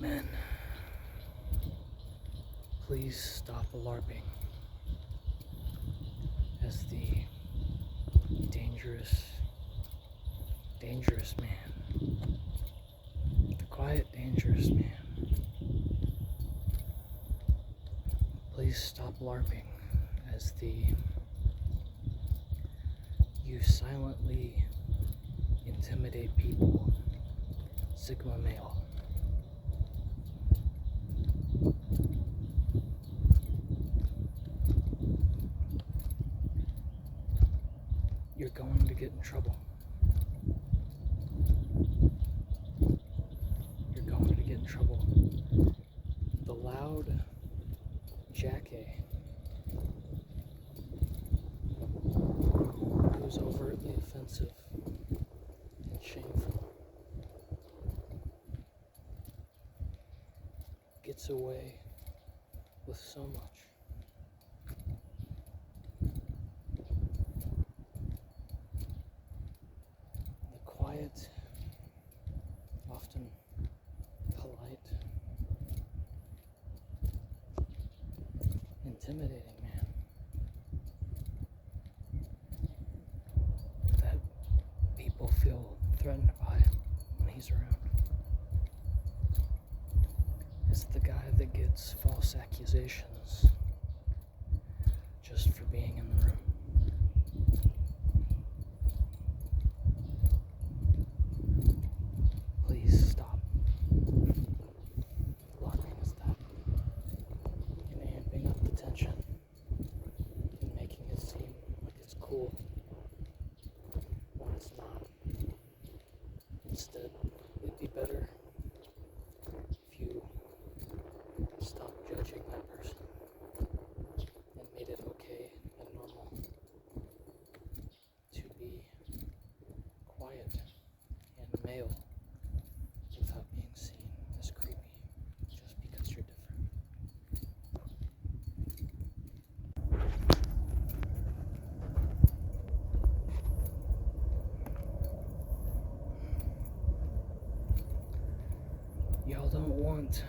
Men, please stop LARPing as the dangerous man. The quiet, dangerous man. Please stop LARPing as you silently intimidate people, Sigma male. You're going to get in trouble. You're going to get in trouble. The loud jackie who's overtly offensive and shameful gets away with so much. The quiet, often polite, intimidating man that people feel threatened by when he's around is the guy that gets false accusations just for being in the room. Please stop. LARPing is that. And amping up the tension and making it seem like it's cool when it's not. Instead, it'd be better if you stopped judging that person and made it okay and normal to be quiet and male without being seen as creepy just because you're different. Y'all don't want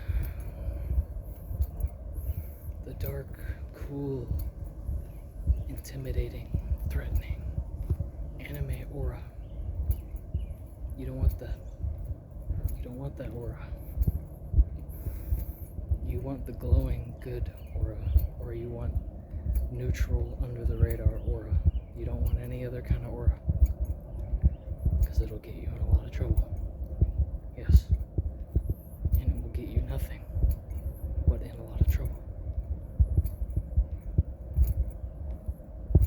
the dark, cool, intimidating, threatening anime aura. You don't want that. You don't want that aura. You want the glowing, good aura, or you want neutral, under the radar aura. You don't want any other kind of aura, because it'll get you in a lot of trouble. Yes. And it will get you nothing but in a lot of trouble.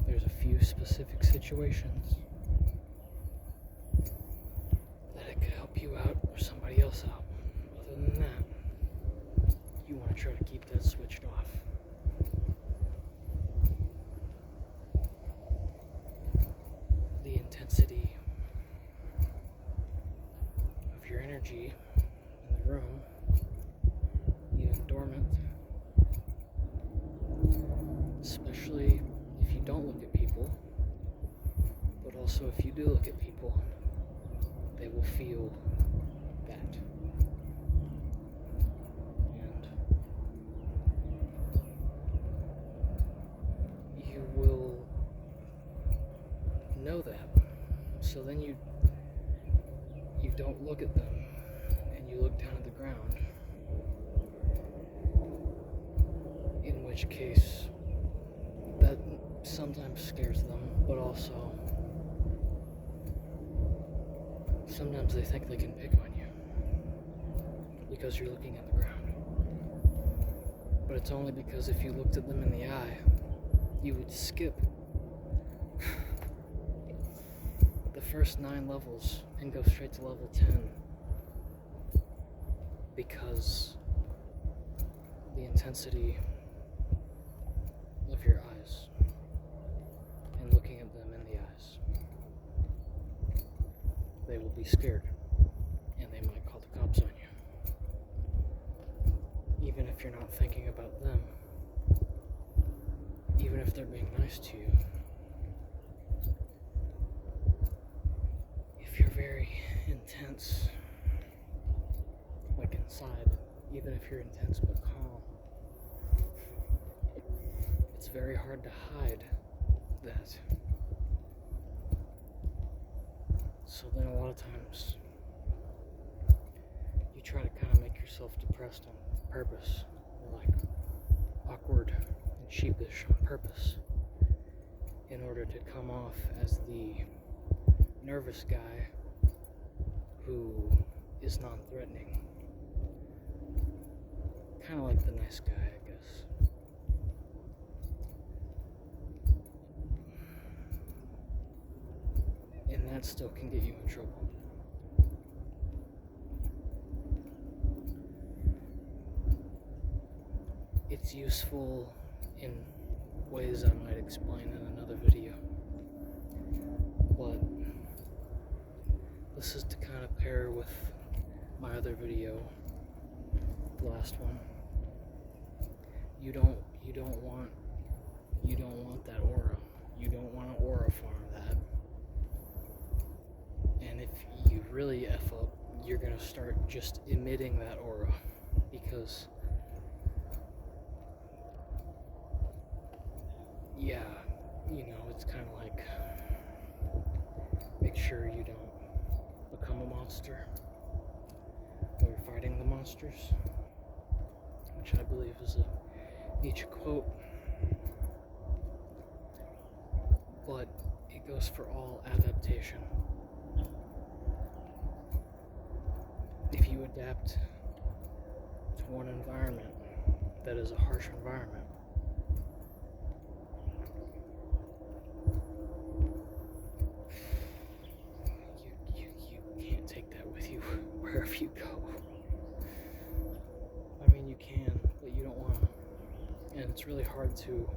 There's a few specific situations that it could help you out or somebody else out. Other than that, you want to try to keep that switched off. The intensity of your energy in the room, even dormant, especially if you don't look at people, but also if you do look at people, they will feel that. And you will know that. So then you don't look at them and you look down at the ground. In which case, that sometimes scares them, but also sometimes they think they can pick on you because you're looking at the ground. But it's only because if you looked at them in the eye, you would skip the first 9 levels and go straight to level 10 because the intensity of your eyes and looking at them in the eyes. They will be scared and they might call the cops on you. Even if you're not thinking about them, even if they're being nice to you. If you're very intense, like inside, even if you're intense but calm, it's very hard to hide that. So then a lot of times you try to kind of make yourself depressed on purpose, or like awkward and sheepish on purpose, in order to come off as the nervous guy who is non-threatening. Kind of like the nice guy, I guess. And that still can get you in trouble. It's useful in ways I might explain in another video, but this is to kind of pair with my other video, the last one. You don't want that aura. You don't want to aura farm that. And if you really F up, you're gonna start just emitting that aura, because yeah, it's kind of like, make sure you don't become a monster while you're fighting the monsters, which I believe is a Nietzsche quote, but it goes for all adaptation. If you adapt to one environment that is a harsh environment, you can't take that with you wherever you go. I mean, you can, but you don't want to. And it's really hard to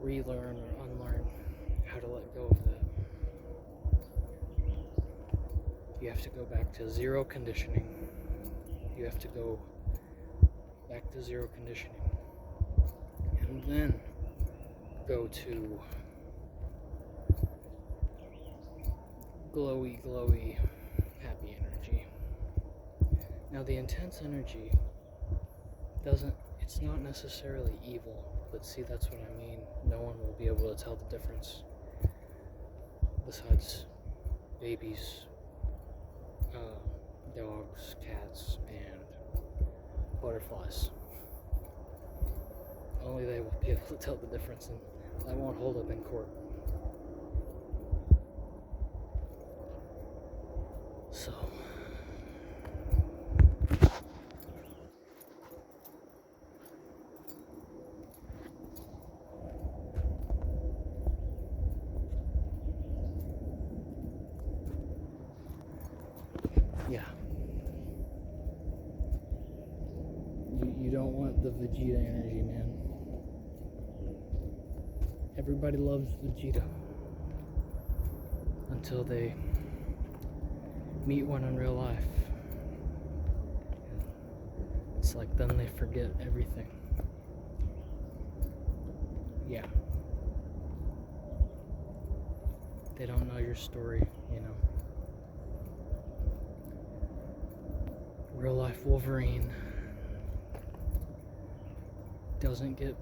relearn or unlearn how to let go of that. You have to go back to zero conditioning. You have to go back to zero conditioning. And then go to glowy, happy energy. Now, the intense energy it's not necessarily evil, but see, that's what I mean. No one will be able to tell the difference besides babies, dogs, cats, and butterflies. Only they will be able to tell the difference, and that won't hold up in court. So, yeah. You don't want the Vegeta energy, man. Everybody loves Vegeta until they meet one in real life. It's like then they forget everything. Yeah. They don't know your story, Real life Wolverine doesn't get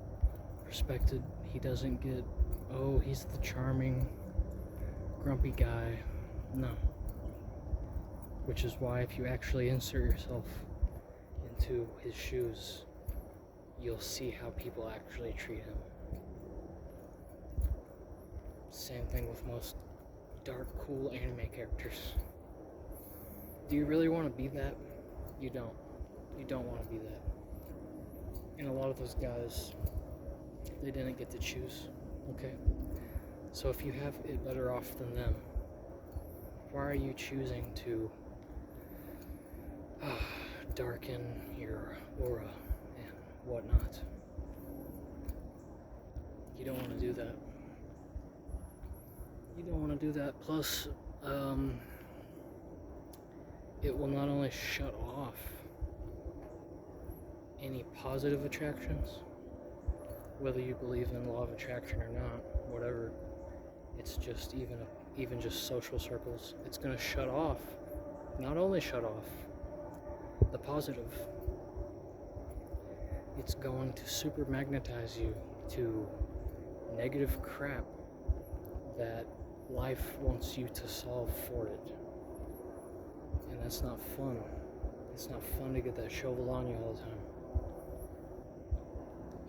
respected. He doesn't get, oh, he's the charming, grumpy guy. No. Which is why if you actually insert yourself into his shoes, you'll see how people actually treat him. Same thing with most dark, cool anime characters. Do you really want to be that? You don't. You don't want to be that. And a lot of those guys, they didn't get to choose, okay? So if you have it better off than them, why are you choosing to darken your aura and whatnot? You don't want to do that. You don't want to do that. Plus, it will not only shut off any positive attractions, whether you believe in law of attraction or not, whatever, it's just even just social circles, it's going to shut off, not only shut off the positive, it's going to super magnetize you to negative crap that life wants you to solve for it. And that's not fun. It's not fun to get that shovel on you all the time.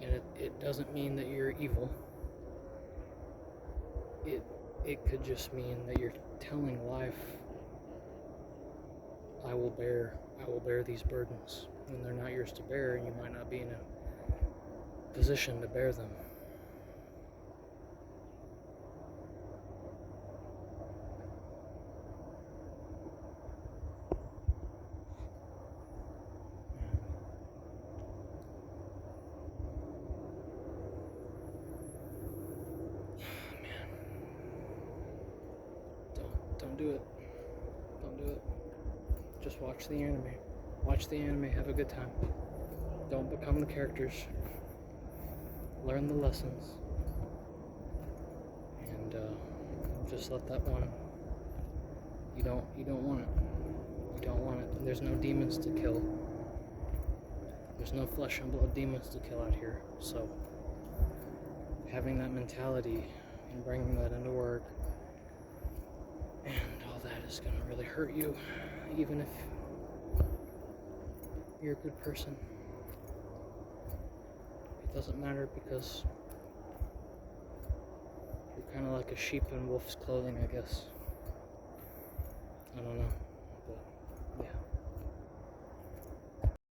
And it doesn't mean that you're evil. It could just mean that you're telling life, I will bear these burdens when they're not yours to bear, and you might not be in a position to bear them. Don't do it. Don't do it. Just watch the anime. Watch the anime, have a good time. Don't become the characters. Learn the lessons. And just let that one. You don't want it. You don't want it. There's no demons to kill. There's no flesh and blood demons to kill out here. So having that mentality and bringing that into work and all that is going to really hurt you, even if you're a good person. It doesn't matter because you're kind of like a sheep in wolf's clothing, I guess. I don't know.